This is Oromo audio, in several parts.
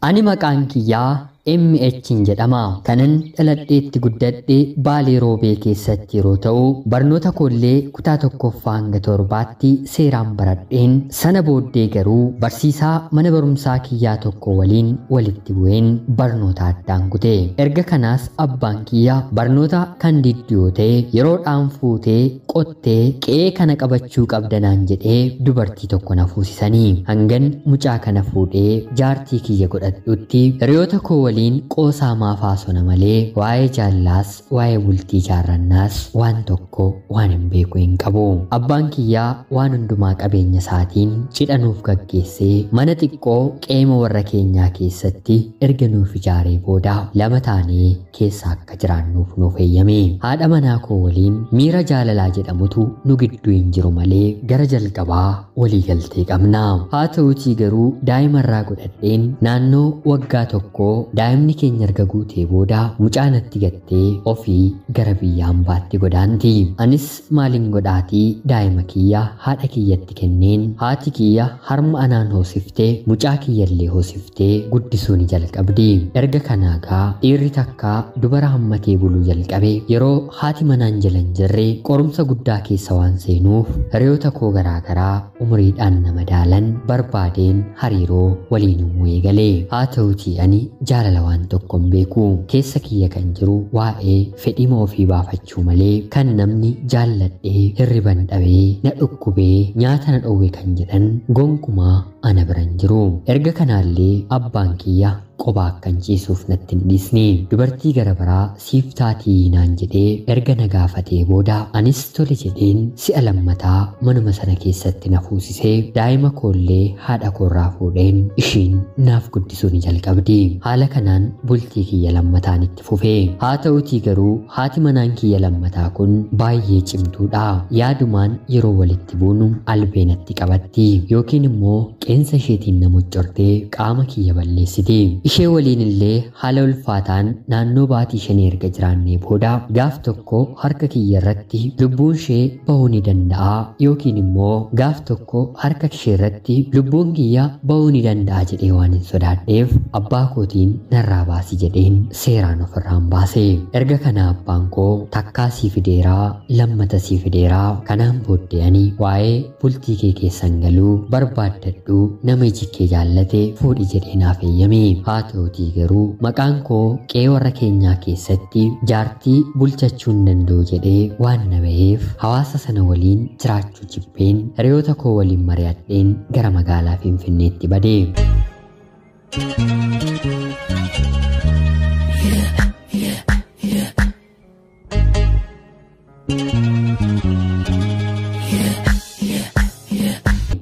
Ani maqaan kiyyaa MH'n jedhama. Kanan dhaladheetti guddadhee Baalee Roobee keessatti yeroo ta'u barnoota koollee kutaa tokkoffaa hanga torbaatti seeraan baradheen sana booddee garuu barsiisaa mana barumsaa kiyyaa tokko waliin walitti bu'een barnoota addaan kute. Erga kanaas abbaan kiyyaa barnoota kan diddu yoo ta'e yeroodhaan fuutee qottee qe'ee kana qabachuu qabdanaan jedhee dubartii tokko na fuusisanii hangan mucaa kana fuudhee jaartii kiyya godhadhutti hiriyoota koo waliin qoosaa maafaasona malee waa'ee jaallaas waa'ee bultii jaarrannaas waan tokko waan hin beeku hin qabu. Abbaan kiyyaa waan hundumaa qabeenya isaatiin cidhanuuf gaggeessee mana xiqqoo qeema warra keenyaa keessatti erga nuuf ijaaree booda lama taanee keessa akka jiraannuuf nuuf eeyyame. Haadha manaa koo waliin miira jaalalaa jedhamutu nu gidduu hin jiru malee gara jalqabaa walii galtee qabna. Haa ta'uutii garuu daa'imarraa godhadheen naannoo waggaa tokkoo daa'imni keenya erga guutee booda mucaanatti gattee ofii gara biyya hambaatti godaanti. Anis maalin godhaatii daa'ima kiyya haadha kiyyatti kenneen haati kiyya harma anaan hoosiftee mucaa kiyyallee hoosiftee guddisuu ni jalqabdi. Erga kanaagaa dhiirri takka dubara hammatee buluu jalqabe. Yeroo haati manaan jalan jirre qorumsa guddaa keessa waan seenuuf hiriyoota koo garaagaraa umuriidhaan nama daalan barbaadeen hariiroo waliin uumuu galee. Haa ta'uutii ani jaalala waan tokko hin beeku. Keessa kiyya kan jiru waa'ee fedhima ofii baafachuu malee kan namni jaalladhee hirriban dhabee na dhukkubee nyaata na dhowwe kan jedhan gonkumaa ana biran jiru. Erga kanaallee abbaan kiyya qophaa akkan ciisuuf natti hin dhiisne. Dubartii gara biraa siif taatii naan jedhee erga na gaafatee booda anis tole jedheen si'a lammataa manuma sana keessatti na fuusisee daa'ima koollee haadha koorraa fuudheen ishiin naaf guddisuu ni jalqabdi. Haala kanaan bultii kiyya lammataan itti fufee. Haa ta'uutii garuu haati manaan kiyya lammataa kun baay'ee cimtuudha. Yaadumaan yeroo walitti buunu albee natti qabatti yookiin immoo qeensa isheetiin na muccortee qaama kiyya balleessiti. Ishee waliin illee haala ulfaataan naannoo baatii shanii erga jiraannee booda gaaf tokko harka kiyya irratti lubbuun ishee bahuu ni danda'a yookiin immoo gaaf tokko harka ishee irratti lubbuun kiyya bahuu ni danda'a jedhee waan hin sodaadheef abbaa kootiin narraa baasi jedheen seeraan ofirraan baase. Erga kana abbaan koo takkaa sii fideeraa lammata sii fideeraa kanaan booddee ani waa'ee bultii kee keessan galuu barbaaddadhu nama iji kee jaallate fuudhi jedhee naaf eeyyame. Haa ta'uutii garuu maqaan koo qe'ee warra keenyaa keessatti jaartii bulchachuu hin danda'u jedhee waan na ba'eef hawaasa sana waliin jiraachuu jibbeen hiriyoota koo waliin mari'adheen gara magaalaa Finfinneetti bade.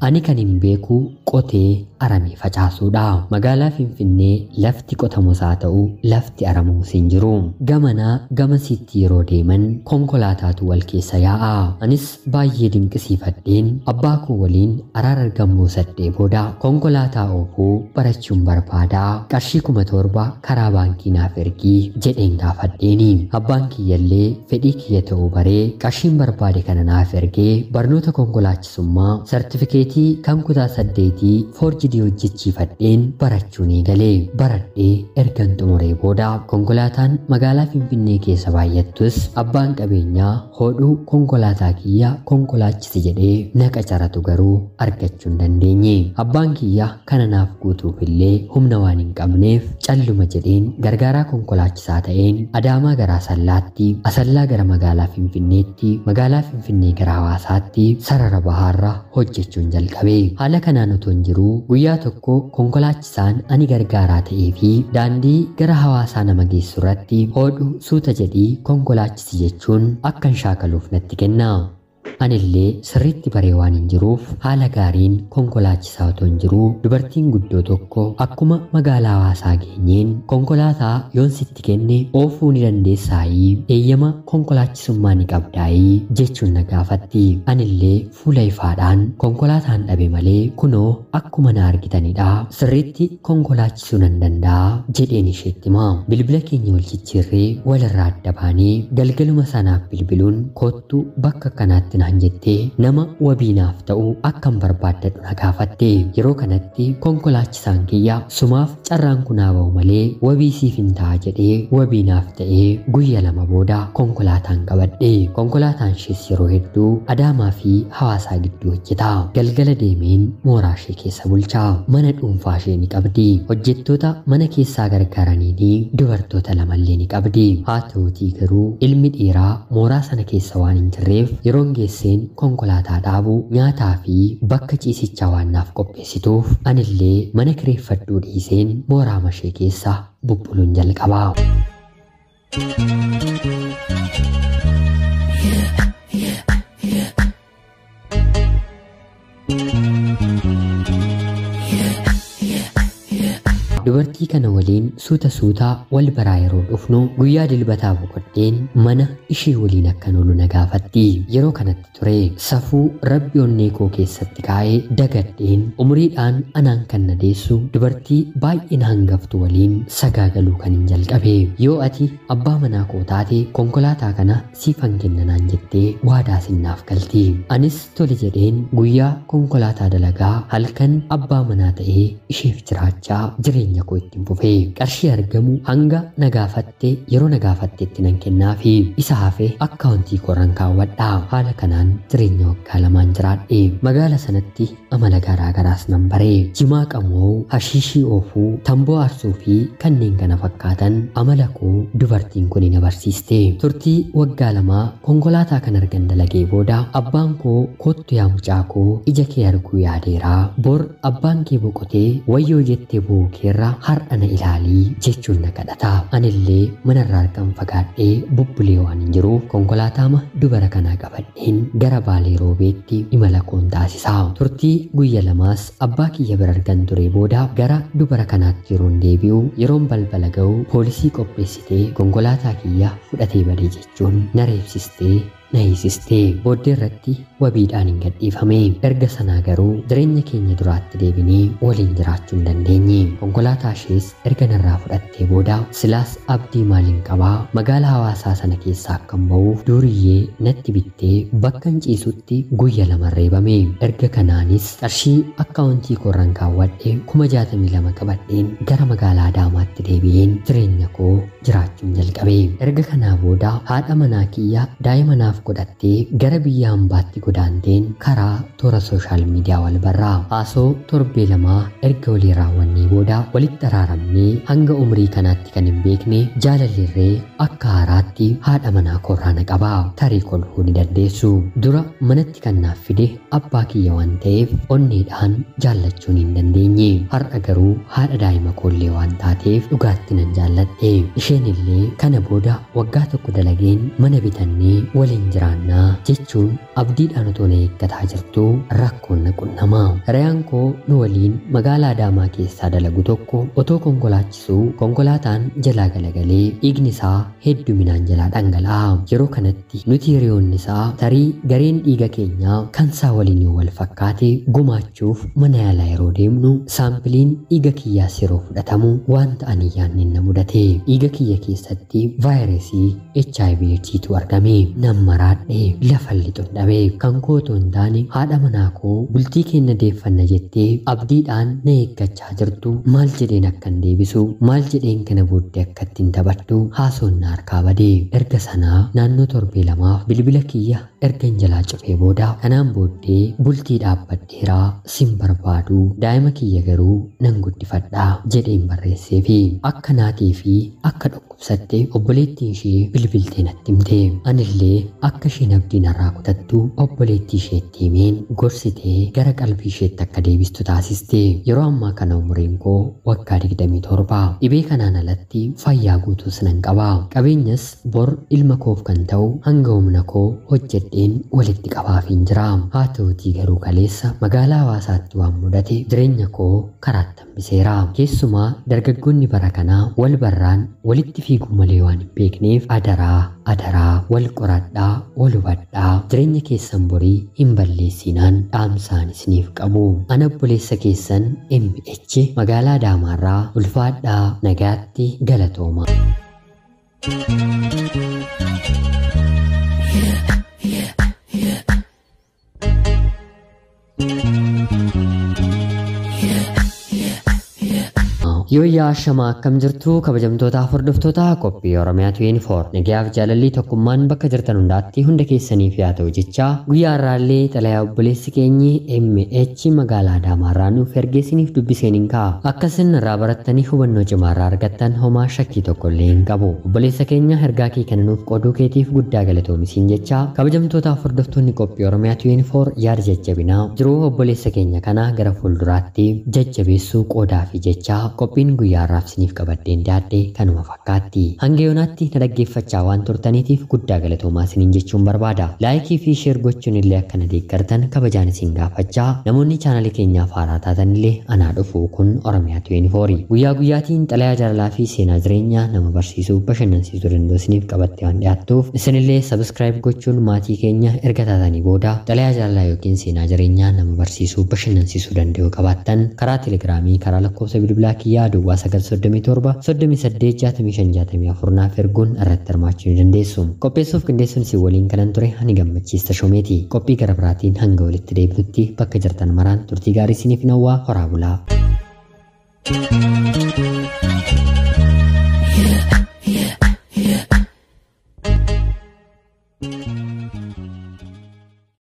Ani kan hin beeku qotee aramee facaasuudha. Magaalaa Finfinnee lafti qotamus haa ta'u lafti aramuus hin jiru. Gamanaa gamasitti yeroo deeman konkolaataatu wal keessa yaa'a. Anis baay'ee dinqisiifadheen abbaa koo waliin araara argamuu sadhee booda konkolaataa oofuu barachuun barbaadaa qarshii 7,000 karaa baankii naaf ergii jedheen gaafadheeni. Abbaan kiyyallee fedhii kiyya ta'uu baree qarshiin barbaade kana naaf ergee barnoota konkolaachisummaa sartifikeetii kan kutaa 8 forjidii hojjechiifadheen barachuun eegalee. Baradhee ergan xumuree booda konkolaataan magaalaa Finfinnee keessa baay'attus abbaan qabeenyaa hodhuu konkolaataa kiyya konkolaachisi jedhee na qacaratu garuu argachuu hin dandeenye. Abbaan kiyya kana naaf guutuuf illee humna waan hin qabneef calluma jedheen gargaaraa konkolaachisaa ta'een Adaamaa gara Asallaatti, Asallaa gara magaalaa Finfinneetti, magaalaa Finfinnee gara Hawaasaatti sarara bahaarra hojjechuun jalqabe. Haala kanaan otoo hin jiruu guyyaa tokko konkolaachisaan ani gargaaraa ta'ee fi daandii gara Hawaasaa nama geessu irratti hodhu suuta jedhii konkolaachisi jechuun akkan shaakaluuf natti kenna. Anillee sirriitti baree waan hin jiruuf haala gaariin konkolaachisaa otoo hin jiruu dubartiin guddoo tokko akkuma magaalaa Hawaasaa geenyeen konkolaataa yoon sitti kenne oofuu ni dandeessaayii eeyyama konkolaachisummaa ni qabdaayii jechuun na gaafatti. Anillee fuula ifaadhaan konkolaataan dhabe malee kunoo akkuma na argitanidha sirriitti konkolaachisuu nan danda'a jedheen isheetti hima. Bilbila keenya wal ciccirree walirraa adda baanee galgaluma sanaaf bilbiluun kottu bakka kanaatti naan jettee nama wabiinaaf ta'u akkan barbaaddadhu na gaafatte. Yeroo kanatti konkolaachisaan kiyya sumaaf carraan kunaa ba'u malee wabii siif hin ta'a jedhee wabiinaaf ta'ee guyya lama booda konkolaataan qabadhe. Konkolaataan ishees yeroo hedduu Adaamaa fi Hawaasaa gidduu hojjeta. Galgala deemeen mooraa ishee keessa bulchaa. Mana dhuunfaa ishee ni qabdi. Hojjettoota mana keessaa gargaaranii dubartoota lamallee ni qabdi. Haa ta'uutii garuu ilmi dhiiraa mooraa sana keessa waan hin jirreef yeroon geesseen konkolaataa dhaabu nyaataa fi bakka ciisichaa waan naaf qopheessituuf anillee mana kireeffadhuu dhiiseen mooraa ishee keessa bubbuluun jalqaba. Dubartii kana waliin suuta wal baraa yeroo dhufnu guyyaa dilbataa boqodheen mana ishee waliin akkan oolu na gaafatti. Yeroo kanatti ture safuu rabbi onnee koo keessatti kaa'ee dagadheen umuriidhaan anaan kan na deessu dubartii baay'ee na hangaftu waliin sagaagaluu kan hin jalqabe. Yoo ati abbaa manaa koo taate konkolaataa kana siifan kenna naan jettee waadaa sinnaaf galti. Anis tole jedheen guyyaa konkolaataa dalagaa halkan abbaa manaa ta'ee isheef jiraachaa jireenya koo ittiin fufee qarshii argamu hanga na gaafatte yeroo na gaafattetti nan kennaafi isa hafe akkaawuntii kooraan kaawwadha. Haala kanaan jireenya waggaa lamaan jiraadhe. Magaala sanatti amala garaagaraas nan bare. Jimaa qamoo, hashiishii oofuu, tamboo aarsuu fi kanneen kana fakkaatan amala koo dubartiin kun na barsiiste. Turtii waggaa lamaa konkolaataa kan argan dalagee booda abbaan koo kottu yaa mucaa koo ija kee arguu yaadeera. Bor abbaan kee boqotee wayyoo jettee boo'uu keerra har'a na ilaalii jechuun na kadhata. Anillee manarraa argan fagaadhee bubbulee waan hin jiruuf konkolaataama dubara kanaa qabadheen gara Baalee Roobeetti imala koon taasisa. Turtii guyya lamaas abbaa kiyya bira argan ture booda gara dubara kanaatti yeroon deebi'u yeroon balbala ga'u poolisii qopheessitee konkolaataa kiyya fudhatee badee jechuun na reebsistee na hiisistee. Booddee irratti wabiidhaan hin gadhiifame. Erga sanaa garuu jireenya keenya duraatti deebinee waliin jiraachuu hin dandeenye. Konkolaataa ishees erga narraa fudhattee booda silaas abdii maaliin qabaa magaalaa Hawaasaa sana keessaa akkan ba'uuf duriyyee natti bittee bakkan ciisutti guyya lama reebame. Erga kanaanis qarshii akkaawuntii kooraan kaawwadhe 62,000 qabadheen gara magaalaa Adaamaatti deebi'een jireenya koo jiraachuun jalqabe. Erga kanaa booda haadha manaa kiyya daa'imanaaf godhattee gara biyya hambaatti godaanteen karaa toora sooshaal miidiyaa wal barraa. Haasoo torbee lamaa erga walii raawwannee booda walitti araaramnee hanga umrii kanaatti kan hin beekne jaalalleerree akka haaraatti haadha manaa koorraa na qaba. Tarii kolfuu ni dandeessu. Dura manatti kan naaf fide abbaa kiyya waan ta'eef onneedhaan jaallachuun hin dandeenye. Har'a garuu haadha daa'ima koollee waan taateef dhugaatti nan jaalladhe. Isheen illee kana booda waggaa tokko dalageen mana bitannee waliin jiraannaa jechuun abdiidhaan otoo na eeggataa jirtu rakkoon na qunnama. Hiriyaan koo nu waliin magaalaa Adaamaa keessaa dalagu tokko otoo konkolaachisuu konkolaataan jalaa galagalee dhiigni isaa hedduminaan jalaa dhangala'a. Yeroo kanatti nuti hiriyoonni isaa tarii gareen dhiiga keenyaa kan isaa waliin wal fakkaate gumaachuuf mana yaalaa yeroo deemnu saampiliin dhiiga kiyyaas yeroo fudhatamu waan ta'anii yaadne na mudate. Dhiiga kiyya keessatti vaayirasii HIV/AIDS argame. Nan maraadhe lafa lixuun dhabe. Kan koo otoo hin taane haadha manaa koo bultii keenya deeffanna jettee abdiidhaan na eeggachaa jirtu maal jedheen akkan deebisu maal jedheen kana booddee akka ittiin taphadhu haasoon na harkaa bade. Erga sanaa naannoo torbee lamaaf bilbila kiyya erga jalaa cufee booda kanaan booddee bultii dhaabbadheeraa sin barbaadu daa'ima kiyya garuu nan guddifadhaa jedheen barreessee fi akka naatii fi akka ibsatte obboleettiin ishee bilbiltee natti himte. Anillee akka isheen abdii narraa kutattu obboleettii isheetti himeen gorsitee gara qalbii isheetti akka deebistu taasiste. Yeroo ammaa kana umriin koo waggaa 27. Dhibee kanaan alatti fayyaa guutuus nan qaba. Qabeenyas bor ilma koof kan ta'u hanga humna koo hojjedheen walitti qabaafiin jira. Haa ta'utii garuu kaleessa magaalaa Hawaasaatti waan mudate jireenya koo karaatti hambiseera. Keessumaa dargaggoonni bara kanaa wal barraan walitti fiiguu malee waan hin beekneef adaraa wal qoradhaa wal hubadhaa jireenya keessan borii hin balleessinaan dhaamsaan isiniif qabu. Ana obboleessa keessan MH magaalaa Adaamaarraa ulfaadhaa nagaatti galatooma. Yooyyaa shamaa akkam jirtu kabajamtoota hordoftoota qophii Oromiyaa 24 nagaaf jaalalli tokkummaan bakka jirtan hundaatti hunda keessaniif yaa ta'u jecha guyyaa irraallee xalayaa obboleessi keenyi MH magaalaa Adaamaarraa nuuf ergeessiniif dubbiseen hin ka'a. Akkasin irraa barattanii hubannoo cimaarraa argattan homaa shakkii tokko illee hin qabu. Obboleessa keenya ergaa kee kana nuuf qooduu keetiif guddaa galatoomisiin jecha kabajamtoota hordoftoonni qophii Oromiyaa 24 yaada jajjabinaa jiruu obboleessa keenya kana gara fuulduraatti jajjabeessuu qoodaa fi jecha qophiin guyyaa irraaf isiniif qabadheen dhiyaadhe kanuma fakkaatti. Hanga yoonaatti na dhaggeeffachaa waan turtaniitiif guddaa galatoomaa isiniin jechuun barbaada. Laayikii fi sheer gochuun illee akka na deeggartan kabajaan isin gaafachaa namoonni chaanalii keenyaaf haaraa taatan illee anaa dhufu kun Oromiyaa 24 guyyaa guyyaatiin xalayaa jaalalaa fi seenaa jireenyaa nama barsiisuu bashannansiisuu danda'u isiniif qabattee waan dhiyaattuuf isinillee sabiskiraayib gochuun maatii keenya erga taatanii booda xalayaa jaalalaa yookiin seenaa jireenyaa nama barsiisuu bashannansiisuu danda'u qabaattan karaa telegiraamii karaa lakkoofsa bilbilaa kiyyaa duwwaa 937 naaf erguun irratti hirmaachuu ni dandeessu. Qopheessuuf qindeessuun isin waliin kanan ture ani gammachiista Shomeeti. Qophii gara biraatiin hanga walitti deebinutti bakka jirtan maraan turtii gaarii isiniif hawwaa horaa bulaa.